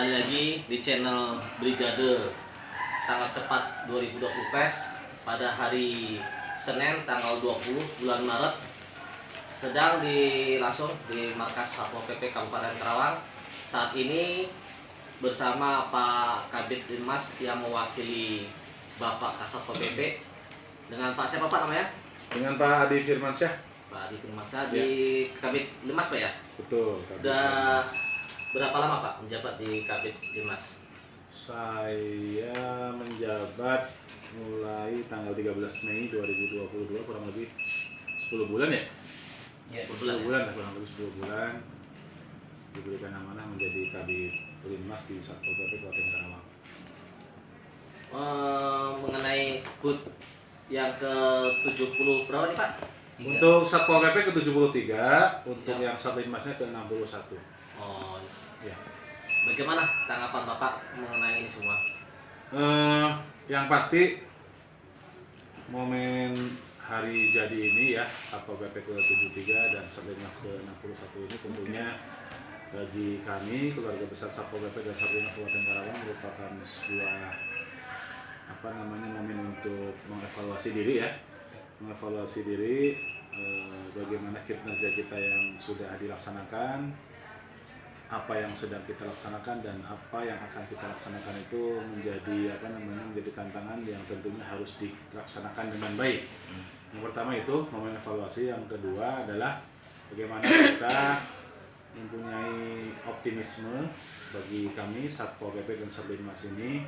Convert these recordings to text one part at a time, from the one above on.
kembali lagi di channel Brigade Tangkap Cepat 2020 PES pada hari Senin tanggal 20 bulan Maret, sedang langsung di markas Satpol PP Kabupaten Karawang. Saat ini bersama Pak Kabid Linmas yang mewakili Bapak Kasatpol PP dengan Pak siapa Pak namanya? Dengan Pak Adi Firmansyah. Pak Adi Firmansyah di Kabid Linmas Pak ya? Betul. Udah berapa lama Pak menjabat di Kabid Linmas? Saya menjabat mulai tanggal 13 Mei 2022, kurang lebih 10 bulan ya? Ya, 10 bulan ya, kurang lebih 10 bulan diberikan amanah menjadi Kabid Linmas di Satpol PP Kabupaten Karawang. Mengenai HUT yang ke-70 berapa nih Pak? Untuk Satpol PP ke-73, untuk Ya. yang Satlinmasnya ke-61. Oh, Ya. bagaimana tanggapan Bapak mengenai ini semua? Yang pasti momen hari jadi ini ya, Satpol PP ke-73 dan Satlinmas ke-61 ini tentunya bagi kami keluarga besar Satpol PP dan Satlinmas Kabupaten Karawang merupakan sebuah momen untuk mengevaluasi diri ya, bagaimana kinerja kita yang sudah dilaksanakan, apa yang sedang kita laksanakan dan apa yang akan kita laksanakan itu menjadi tantangan yang tentunya harus dilaksanakan dengan baik. Yang pertama itu momen evaluasi, yang kedua adalah bagaimana kita mempunyai optimisme bagi kami Satpol PP dan Satlinmas ini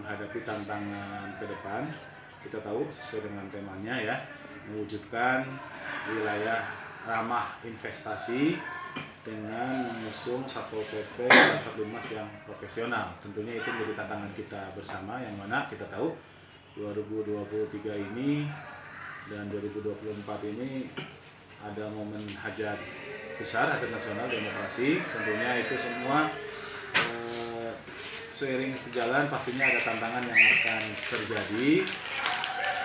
menghadapi tantangan ke depan. Kita tahu sesuai dengan temanya ya, mewujudkan wilayah ramah investasi dengan mengusung Satpol PP dan Satlinmas yang profesional. Tentunya itu menjadi tantangan kita bersama, yang mana kita tahu 2023 ini dan 2024 ini ada momen hajat besar, hajat nasional demokrasi. Tentunya itu semua seiring sejalan pastinya ada tantangan yang akan terjadi.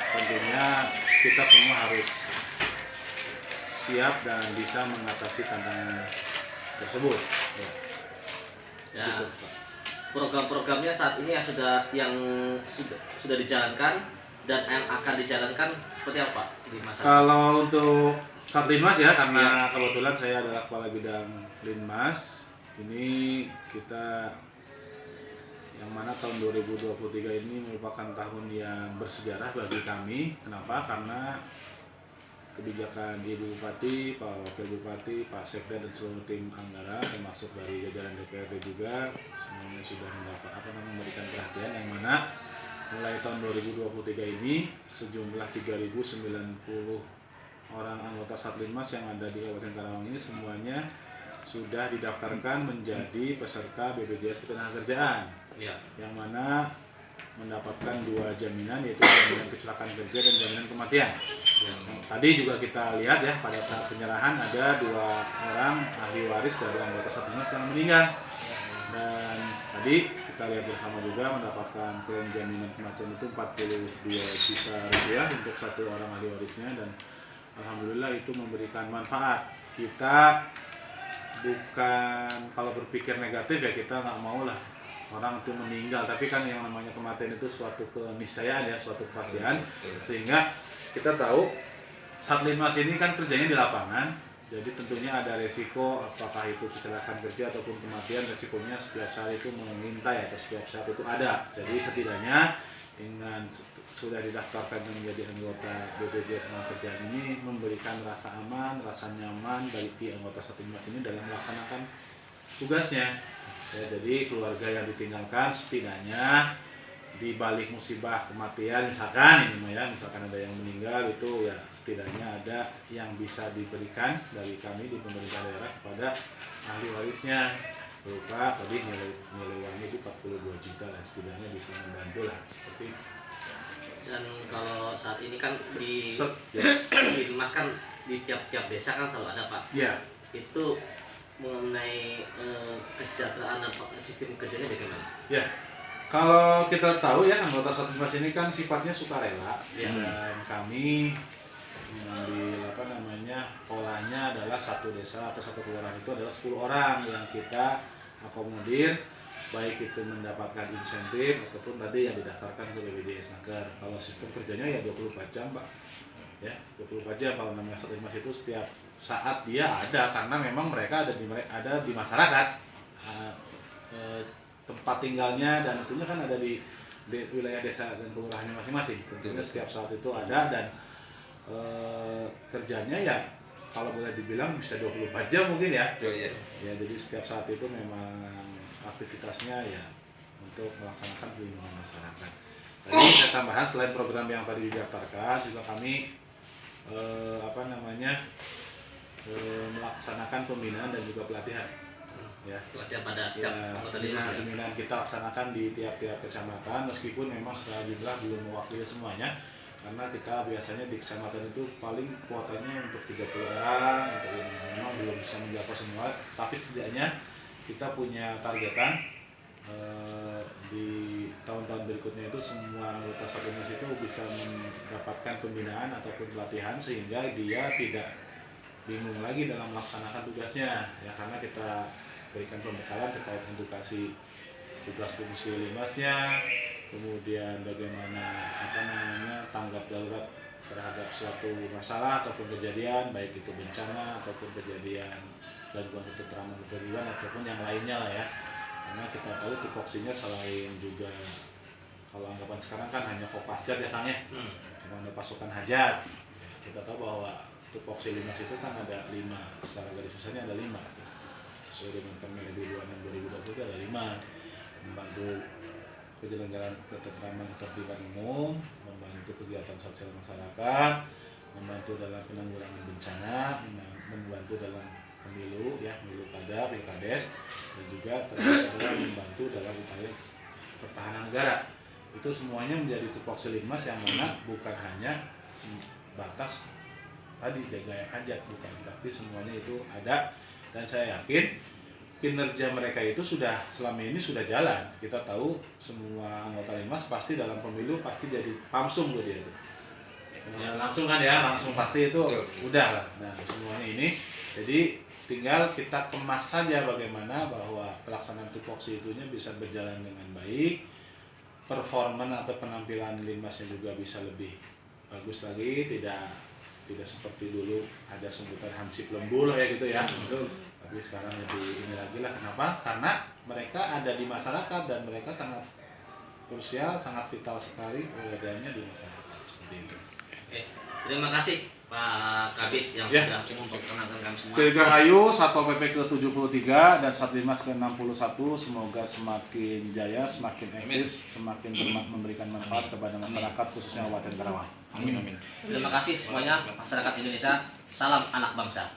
Tentunya kita semua harus siap dan bisa mengatasi tantangan tersebut. Ya, Gitu, program-programnya saat ini yang sudah dijalankan dan yang akan dijalankan seperti apa Pak di masa? Kalau untuk Satlinmas ya, karena kebetulan saya adalah kepala bidang Linmas, ini kita yang mana tahun 2023 ini merupakan tahun yang bersejarah bagi kami. Kenapa? Karena kebijakan Ibu Bupati, Pak Wakil Bupati, Pak Sekda dan seluruh tim anggaran termasuk dari jajaran DPRD juga semuanya sudah memberikan perhatian, yang mana mulai tahun 2023 ini sejumlah 3.090 orang anggota Satlinmas yang ada di Kabupaten Karawang ini semuanya sudah didaftarkan menjadi peserta BPJS Ketenagakerjaan, yang mana mendapatkan 2 jaminan, yaitu jaminan kecelakaan kerja dan jaminan kematian. Tadi juga kita lihat ya, pada saat penyerahan ada 2 orang ahli waris dari anggota Satlinmas yang meninggal, dan tadi kita lihat bersama juga mendapatkan klaim jaminan kematian itu 42 juta rupiah untuk 1 orang ahli warisnya, dan alhamdulillah itu memberikan manfaat. Kita bukan, kalau berpikir negatif ya, kita nggak mau lah orang itu meninggal, tapi kan yang namanya kematian itu suatu keniscayaan ya, suatu kepastian, sehingga kita tahu Satlinmas ini kan kerjanya di lapangan, jadi tentunya ada resiko, apakah itu kecelakaan kerja ataupun kematian, resikonya setiap saat itu mengintai atau setiap saat itu ada. Jadi setidaknya dengan sudah didaftarkan menjadi anggota BPJS Ketenagakerjaan ini memberikan rasa aman, rasa nyaman bagi anggota Satlinmas ini dalam melaksanakan tugasnya. Ya, jadi keluarga yang ditinggalkan setidaknya di balik musibah kematian misalkan ada yang meninggal, itu ya setidaknya ada yang bisa diberikan dari kami di pemerintah daerah kepada ahli warisnya berupa tadi nilai uangnya itu 42 juta lah, setidaknya bisa membantu lah seperti itu. Dan kalau saat ini kan di Linmas kan di tiap-tiap desa kan selalu ada Pak. Ya. Itu mengenai kesejahteraan dan sistem kerjanya bagaimana? Ya, kalau kita tahu ya, anggota Satlinmas ini kan sifatnya sukarela, dan kami polanya adalah satu desa atau satu kelurahan itu adalah 10 orang yang kita akomodir baik itu mendapatkan insentif ataupun tadi yang didaftarkan ke BPJS Naker. Kalau sistem kerjanya ya 24 jam Pak, ya 24 jam. Kalau namanya Satlinmas itu setiap saat dia ada, karena memang mereka ada di masyarakat. Tempat tinggalnya dan tentunya kan ada di wilayah desa dan kelurahannya masing-masing. Tentunya setiap saat itu ada, dan kerjanya ya kalau boleh dibilang bisa 24 jam mungkin ya. Ya, jadi setiap saat itu memang aktivitasnya ya untuk melaksanakan pelindungan masyarakat. Tadi saya tambahan, selain program yang tadi didaftarkan, juga kami melaksanakan pembinaan dan juga pelatihan. Ya, pelatihan pada setiap anggota Linmas ya. Pembinaan kita laksanakan di tiap-tiap kecamatan, meskipun memang secara jumlah belum mewakili semuanya, karena kita biasanya di kecamatan itu paling kuotanya untuk 30 orang, untuk yang memang belum bisa menjangkau semua, tapi setidaknya kita punya targetan di tahun-tahun berikutnya itu semua anggota Satlinmas itu bisa mendapatkan pembinaan ataupun pelatihan, sehingga dia tidak bingung lagi dalam melaksanakan tugasnya ya, karena kita berikan pembekalan terkait edukasi tugas fungsi Linmasnya, kemudian bagaimana tanggap darurat terhadap suatu masalah ataupun kejadian, baik itu bencana ataupun kejadian gangguan ketentraman ketertiban ataupun yang lainnya lah ya. Karena kita tahu tupoksinya selain juga kalau anggapan sekarang kan hanya Kopasjat ya Kang ya, cuma ada pasukan hajat. Kita tahu bahwa tupoksi Linmas itu kan ada 5, secara garis besarnya ada 5 sesuai dengan Permendagri 26/2020 ada 5, membantu penyelenggaraan ketentraman ketertiban umum, membantu kegiatan sosial masyarakat, membantu dalam penanggulangan bencana, membantu dalam pemilu ya, pemilu kada, pilkades, dan juga adalah membantu dalam upaya pertahanan negara. Itu semuanya menjadi tupoksi Linmas yang mana bukan hanya batas tadi jaga yang hajat, bukan, tapi semuanya itu ada, dan saya yakin kinerja mereka itu sudah selama ini sudah jalan. Kita tahu semua anggota Linmas pasti dalam pemilu pasti jadi pamsung tuh dia itu. Ya, langsung kan ya, langsung pasti itu udah lah. Nah, semuanya ini jadi tinggal kita kemas saja bagaimana bahwa pelaksanaan tupoksi itunya bisa berjalan dengan baik, performan atau penampilan Linmasnya juga bisa lebih bagus lagi, tidak seperti dulu ada sebutan hansip lembul ya gitu ya. Tapi sekarang lebih ini lagi lah. Kenapa? Karena mereka ada di masyarakat dan mereka sangat krusial, sangat vital sekali keberadaannya di masyarakat seperti itu. Oke, terima kasih Pak Kabit yang sudah memperkenalkan kami semua. Dirgahayu Satpol PP ke-73 dan Satlinmas ke-61 semoga semakin jaya, semakin eksis, semakin memberikan manfaat kepada masyarakat khususnya Kabupaten Karawang. Amin. Terima kasih semuanya masyarakat Indonesia. Salam anak bangsa.